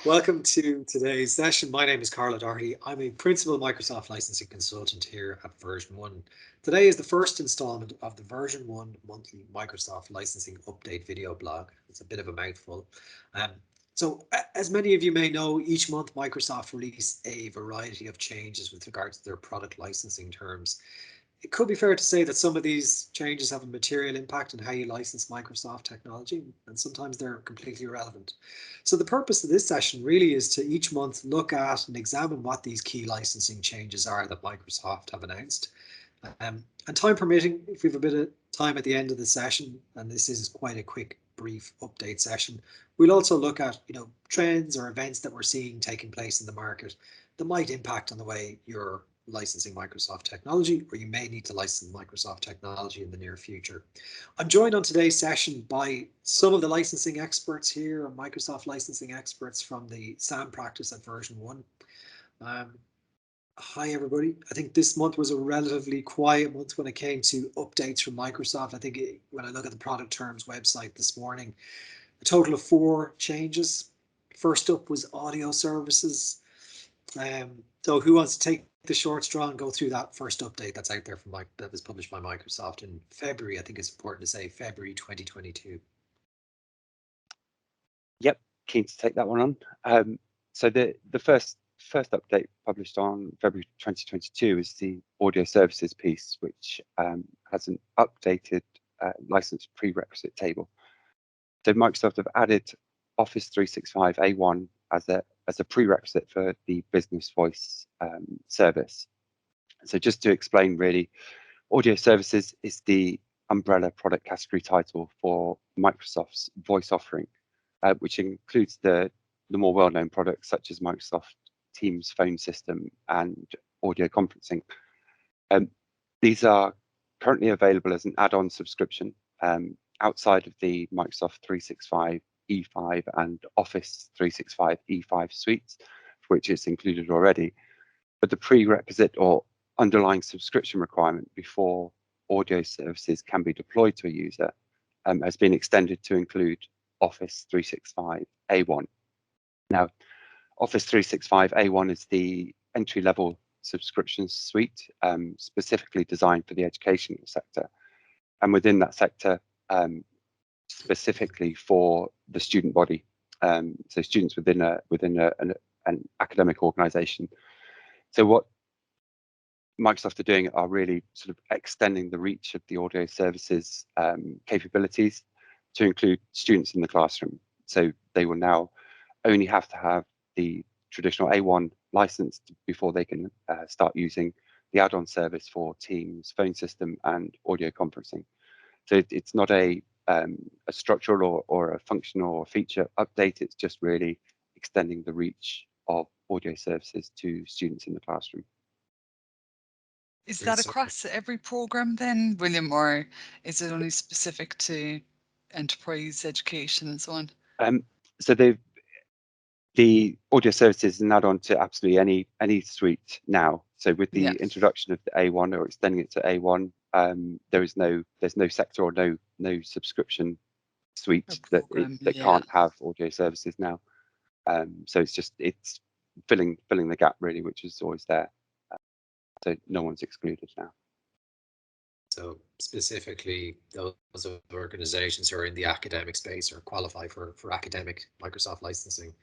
Welcome to today's session. My name is Carla Doherty. I'm a principal Microsoft licensing consultant here at Version 1. Today is the first installment of the Version 1 monthly Microsoft licensing update video blog. It's a bit of a mouthful. As many of you may know, each month Microsoft release a variety of changes with regards to their product licensing terms. It could be fair to say that some of these changes have a material impact on how you license Microsoft technology, and sometimes they're completely irrelevant. So the purpose of this session really is to each month look at and examine what these key licensing changes are that Microsoft have announced. And time permitting, if we have a bit of time at the end of the session, and this is quite a quick, brief update session, we'll also look at trends or events that we're seeing taking place in the market that might impact on the way you're licensing Microsoft technology, or you may need to license Microsoft technology in the near future. I'm joined on today's session by some of the licensing experts here, Microsoft licensing experts from the SAM practice at Version 1. Hi, everybody. I think this month was a relatively quiet month when it came to updates from Microsoft. I think when I look at the product terms website this morning, a total of 4 changes. First up was audio services. So who wants to take the short straw and go through that first update that's out there from that was published by Microsoft in February? I think it's important to say February 2022. Yep, keen to take that one on. So the first update published on February 2022 is the audio services piece, which has an updated license prerequisite table. So Microsoft have added Office 365 A1 as a prerequisite for the business voice service. So just to explain, really, audio services is the umbrella product category title for Microsoft's voice offering, which includes the more well-known products such as Microsoft Teams phone system and audio conferencing. These are currently available as an add-on subscription outside of the Microsoft 365 E5 and Office 365 E5 suites, for which it's included already. But the prerequisite or underlying subscription requirement before audio services can be deployed to a user has been extended to include Office 365 A1. Now, Office 365 A1 is the entry-level subscription suite specifically designed for the educational sector. And within that sector, specifically for the student body, so students within an academic organization. So what Microsoft are doing are really sort of extending the reach of the audio services capabilities to include students in the classroom. So they will now only have to have the traditional A1 license before they can start using the add-on service for Teams, phone system, and audio conferencing. So it's not a structural or a functional or feature update. It's just really extending the reach of audio services to students in the classroom. Is that across every program then, William, or is it only specific to enterprise education and so on? So the audio services is an add-on to absolutely any suite now. So with the introduction of the A1 or extending it to A1, there's no sector or no subscription suite that can't have audio services now. So it's filling the gap really, which is always there. So no one's excluded now. So specifically, those organizations who are in the academic space or qualify for academic Microsoft licensing,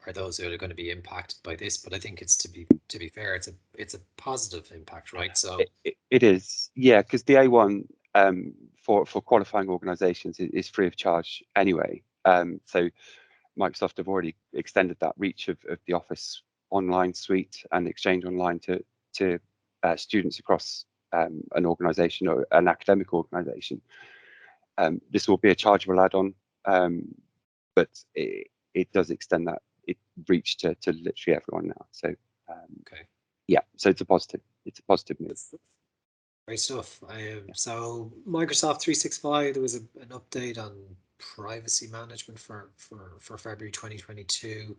are those that are going to be impacted by this. But I think it's to be fair, it's a positive impact, right? So it is, yeah, because the A1 for qualifying organizations is free of charge anyway. So Microsoft have already extended that reach of the Office Online suite and Exchange Online to students across an organization or an academic organization. This will be a chargeable add-on, but it does extend that reach to literally everyone now. So yeah, so it's a positive move. Great stuff. So Microsoft 365, there was an update on privacy management for February 2022.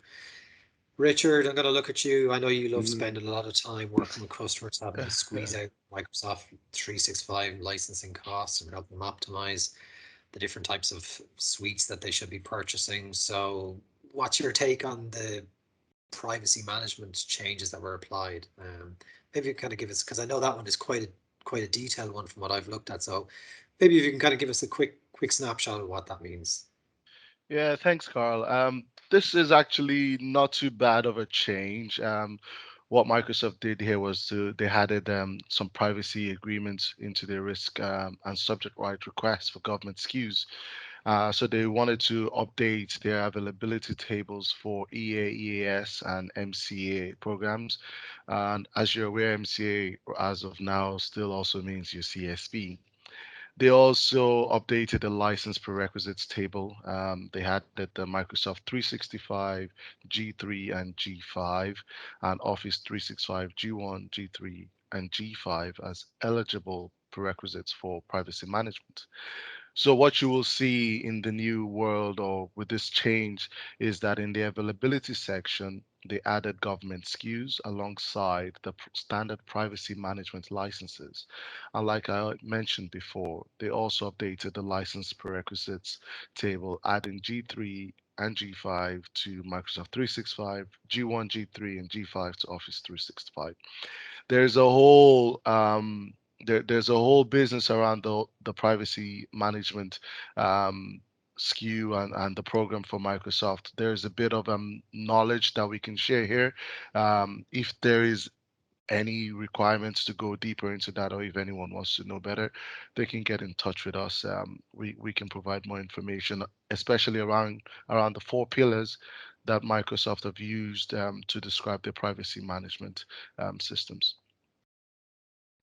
Richard, I'm going to look at you. I know you love spending a lot of time working with customers, having to squeeze out Microsoft 365 licensing costs and help them optimize the different types of suites that they should be purchasing. So what's your take on the privacy management changes that were applied? Maybe you can kind of give us, because I know that one is quite a detailed one from what I've looked at. So maybe if you can kind of give us a quick snapshot of what that means. Yeah, thanks, Carl. This is actually not too bad of a change. What Microsoft did here was they added some privacy agreements into their risk and subject right requests for government SKUs. So they wanted to update their availability tables for EA, EAS, and MCA programs. And as you're aware, MCA as of now still also means your CSP. They also updated the license prerequisites table. They had the Microsoft 365, G3, and G5, and Office 365, G1, G3, and G5 as eligible prerequisites for privacy management. So what you will see in the new world or with this change is that in the availability section, they added government SKUs alongside the standard privacy management licenses. And like I mentioned before, they also updated the license prerequisites table, adding G3 and G5 to Microsoft 365, G1, G3, and G5 to Office 365. There's a whole there's a whole business around the privacy management SKU and the program for Microsoft. There's a bit of knowledge that we can share here. If there is any requirements to go deeper into that, or if anyone wants to know better, they can get in touch with us. We can provide more information, especially around the four pillars that Microsoft have used to describe their privacy management systems.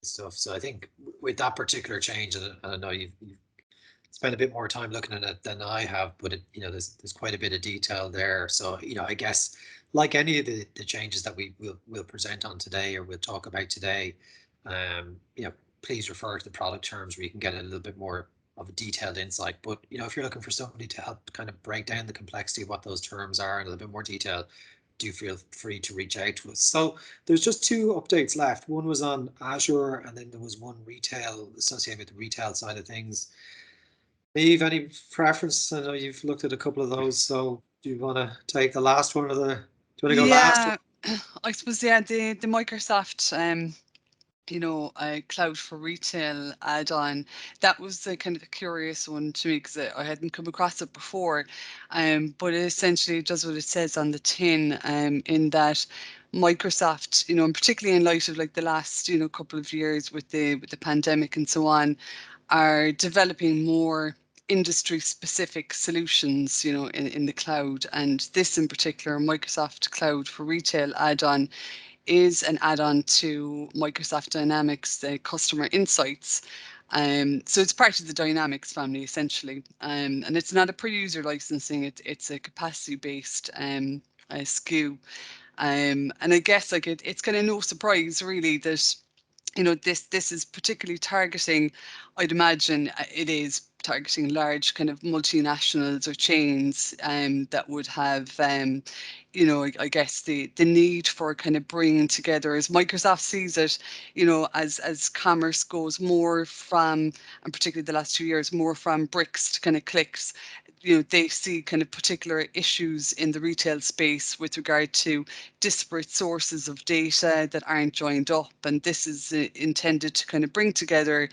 Stuff. So I think with that particular change, and I know you've spent a bit more time looking at it than I have, but there's quite a bit of detail there. So I guess like any of the changes that we'll present on today or we'll talk about today, please refer to the product terms where you can get a little bit more of a detailed insight. But if you're looking for somebody to help kind of break down the complexity of what those terms are in a little bit more detail, do feel free to reach out to us. So there's just two updates left. One was on Azure, and then there was one retail associated with the retail side of things. Eve, any preference? I know you've looked at a couple of those, so do you want to take the last one or do you want to go last? Yeah, I suppose, yeah, the Microsoft cloud for retail add-on, that was the kind of the curious one to me because I hadn't come across it before. But it essentially does what it says on the tin, in that Microsoft, and particularly in light of like the last, couple of years with the pandemic and so on, are developing more industry specific solutions, in the cloud. And this in particular, Microsoft Cloud for Retail add-on, is an add-on to Microsoft Dynamics, the customer insights. So it's part of the Dynamics family essentially, and it's not a per-user licensing. It's a capacity-based SKU, and I guess like it's kind of no surprise really that this is particularly targeting, I'd imagine it is targeting large kind of multinationals or chains, that would have, I guess the need for kind of bringing together, as Microsoft sees it, as commerce goes more from, and particularly the last 2 years, more from bricks to kind of clicks. They see kind of particular issues in the retail space with regard to disparate sources of data that aren't joined up. And this is intended to kind of bring together,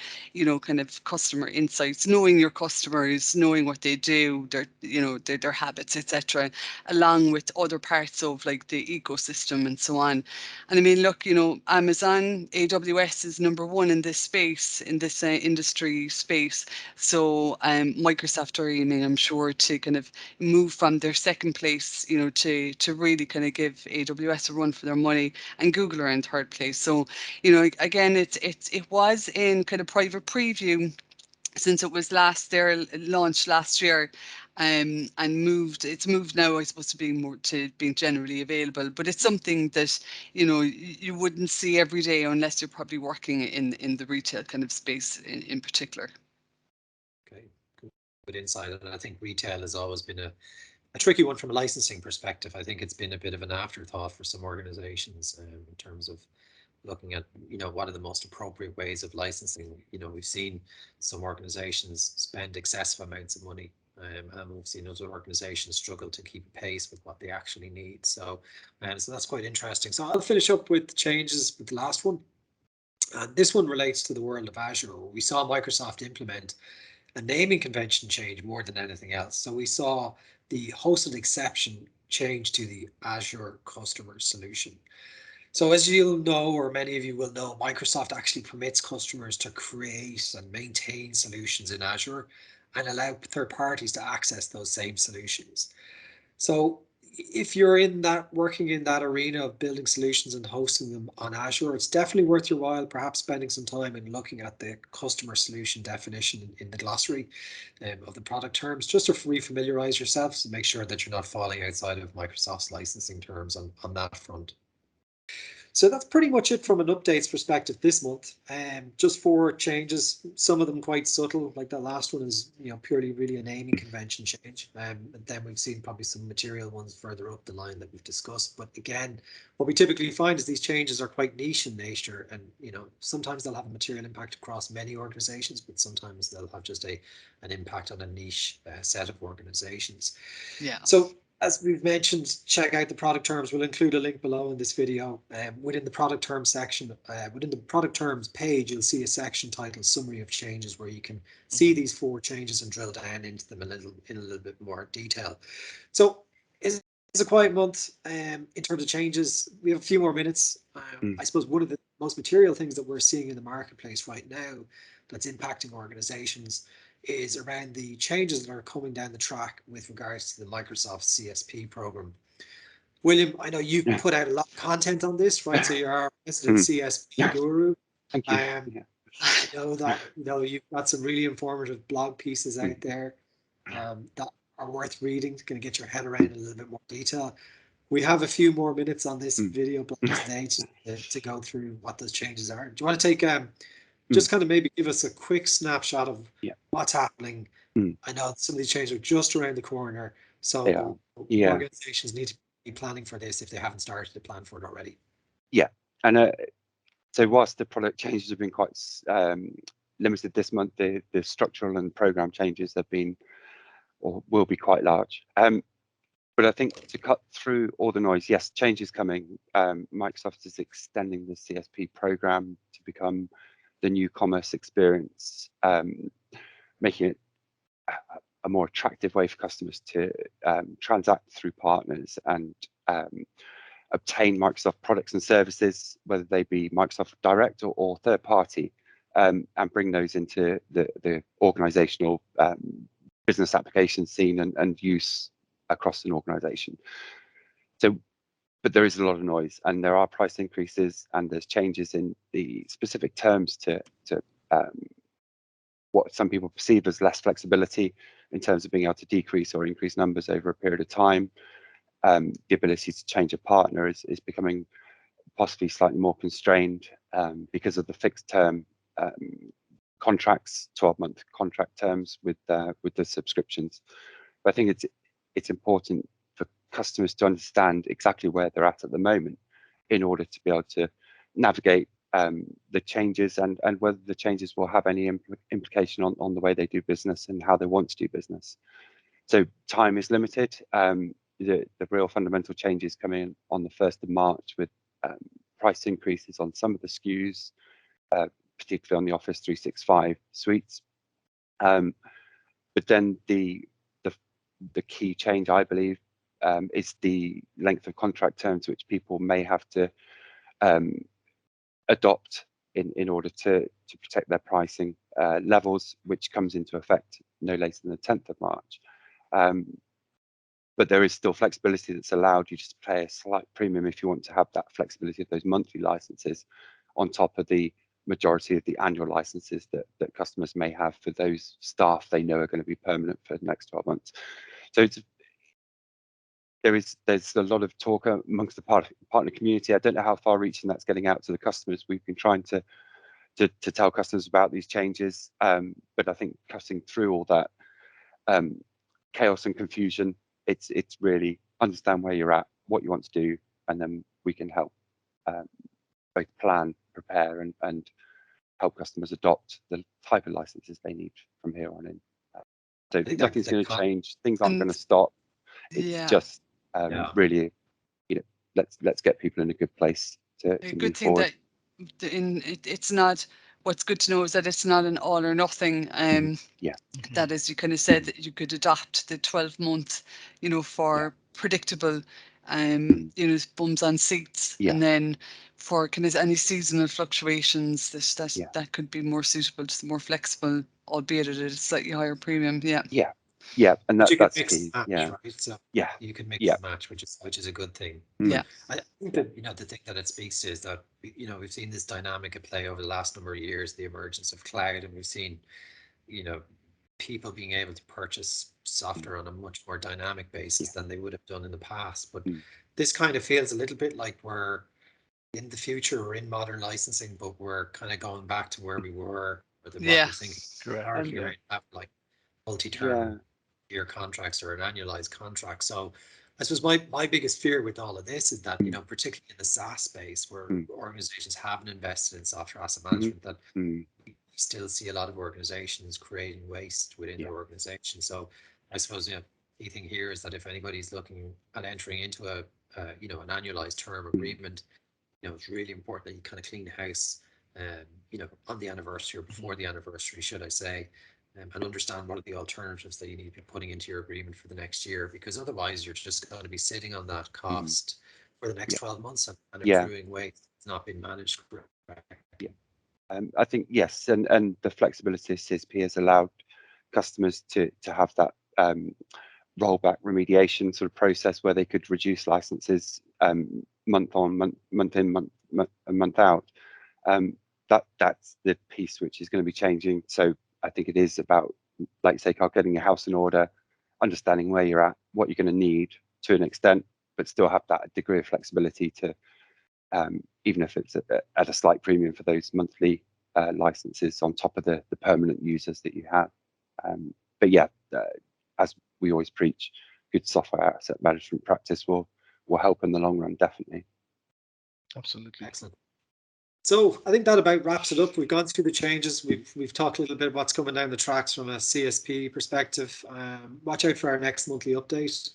kind of customer insights, knowing your customers, knowing what they do, their habits, etc., along with other parts of like the ecosystem and so on. And I mean, look, Amazon, AWS is number one in this space, in this industry space. So Microsoft are aiming, I'm sure, to kind of move from their second place, to really kind of give AWS a run for their money, and Google are in third place. So, again, it was in kind of private preview since it was launched last year, and it's moved now, I suppose, to being generally available. But it's something that you wouldn't see every day unless you're probably working in the retail kind of space in particular. Okay, good insight. And I think retail has always been a tricky one from a licensing perspective. I think it's been a bit of an afterthought for some organizations, in terms of looking at what are the most appropriate ways of licensing. We've seen some organizations spend excessive amounts of money and we've seen other organizations struggle to keep pace with what they actually need. So that's quite interesting. So I'll finish up with the changes with the last one. And this one relates to the world of Azure. We saw Microsoft implement a naming convention change more than anything else. So we saw the hosted exception change to the Azure customer solution. So as you'll know, or many of you will know, Microsoft actually permits customers to create and maintain solutions in Azure and allow third parties to access those same solutions. So if you're in that, working in that arena of building solutions and hosting them on Azure, it's definitely worth your while perhaps spending some time and looking at the customer solution definition in the glossary of the product terms, just to refamiliarize yourselves and make sure that you're not falling outside of Microsoft's licensing terms on that front. So that's pretty much it from an updates perspective this month. Just 4 changes, some of them quite subtle, like the last one is purely really a naming convention change. And then we've seen probably some material ones further up the line that we've discussed. But again, what we typically find is these changes are quite niche in nature, and sometimes they'll have a material impact across many organizations, but sometimes they'll have just an impact on a niche set of organizations. Yeah. So as we've mentioned, check out the product terms. We'll include a link below in this video. Within the product terms section, within the product terms page, you'll see a section titled Summary of Changes, where you can see these 4 changes and drill down into them in a little bit more detail. So it's a quiet month in terms of changes. We have a few more minutes. I suppose one of the most material things that we're seeing in the marketplace right now that's impacting organizations is around the changes that are coming down the track with regards to the Microsoft CSP program. William, I know you've put out a lot of content on this, right? So you're our resident CSP guru. Thank you. I know that you've got some really informative blog pieces out there that are worth reading. Going to get your head around in a little bit more detail. We have a few more minutes on this video blog today to go through what those changes are. Do you want to take just kind of maybe give us a quick snapshot of what's happening? I know some of these changes are just around the corner, so organizations need to be planning for this if they haven't started to plan for it already. Yeah, and so whilst the product changes have been quite limited this month, the structural and program changes have been or will be quite large. But I think to cut through all the noise, yes, change is coming. Microsoft is extending the CSP program to become the new commerce experience, making it a more attractive way for customers to transact through partners and obtain Microsoft products and services, whether they be Microsoft Direct or third party, and bring those into the organizational business application scene and use across an organization. So, but there is a lot of noise, and there are price increases, and there's changes in the specific terms to what some people perceive as less flexibility in terms of being able to decrease or increase numbers over a period of time. The ability to change a partner is becoming possibly slightly more constrained because of the fixed term contracts, 12-month contract terms with the subscriptions. But I think it's important for customers to understand exactly where they're at the moment in order to be able to navigate the changes and whether the changes will have any implication on the way they do business and how they want to do business. So time is limited. The real fundamental changes coming on the 1st of March with price increases on some of the SKUs, particularly on the Office 365 suites. But then the key change, I believe, is the length of contract terms which people may have to adopt in order to protect their pricing levels, which comes into effect no later than the 10th of March. But there is still flexibility that's allowed you to pay a slight premium if you want to have that flexibility of those monthly licenses on top of the majority of the annual licenses that customers may have for those staff they know are going to be permanent for the next 12 months. So there's a lot of talk amongst the partner community. I don't know how far reaching that's getting out to the customers. We've been trying to tell customers about these changes, but I think cutting through all that chaos and confusion, it's really understand where you're at, what you want to do, and then we can help both plan, prepare, and help customers adopt the type of licenses they need from here on in. So think nothing's going to change. Things aren't going to stop. It's yeah, just really, let's get people in a good place to a move good thing forward. that it's not. What's good to know is that it's not an all or nothing. Yeah. That is, you kind of said that you could adopt the 12-month, for predictable, bums on seats, Yeah. and then for kind of any seasonal fluctuations, Yeah. that could be more suitable, just more flexible, albeit at a slightly higher premium. Yeah. Yeah. Yeah. And But you can that's mix key. and match, Yeah. right? So Yeah. you can mix Yeah. and match, which is a good thing. Yeah. I think that the thing that it speaks to is that we've seen this dynamic at play over the last number of years, the emergence of cloud, and we've seen people being able to purchase software on a much more dynamic basis than they would have done in the past. But this kind of feels a little bit like we're in the future, we're in modern licensing, but we're kind of going back to where we were, or what Yeah. we think Correct. are And here, have like multi-term year contracts or an annualized contract. So I suppose my biggest fear with all of this is that, particularly in the SaaS space where organizations haven't invested in software asset management, that we still see a lot of organizations creating waste within their organization. So I suppose, key thing here is that if anybody's looking at entering into an annualized term agreement, it's really important that you kind of clean the house, on the anniversary or before the anniversary, should I say, and understand what are the alternatives that you need to be putting into your agreement for the next year, because otherwise you're just going to be sitting on that cost for the next 12 months and accruing waste. It's not been managed correctly. Yeah. I think yes, and the flexibility of CSP has allowed customers to have that rollback remediation sort of process where they could reduce licenses month on month in, month out. That's the piece which is going to be changing. So I think it is about, like you say, Carl, getting your house in order, understanding where you're at, what you're going to need to an extent, but still have that degree of flexibility to, even if it's at a slight premium for those monthly licenses on top of the permanent users that you have. But yeah, as we always preach, good software asset management practice will help in the long run, definitely. Absolutely. Excellent. So I think that about wraps it up. We've gone through the changes. We've talked a little bit about what's coming down the tracks from a CSP perspective. Watch out for our next monthly update.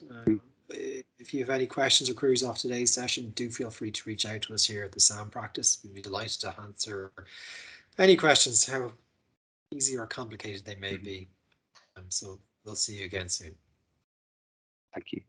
If you have any questions or queries off today's session, do feel free to reach out to us here at the SAM practice. We'd be delighted to answer any questions, how easy or complicated they may be. So we'll see you again soon. Thank you.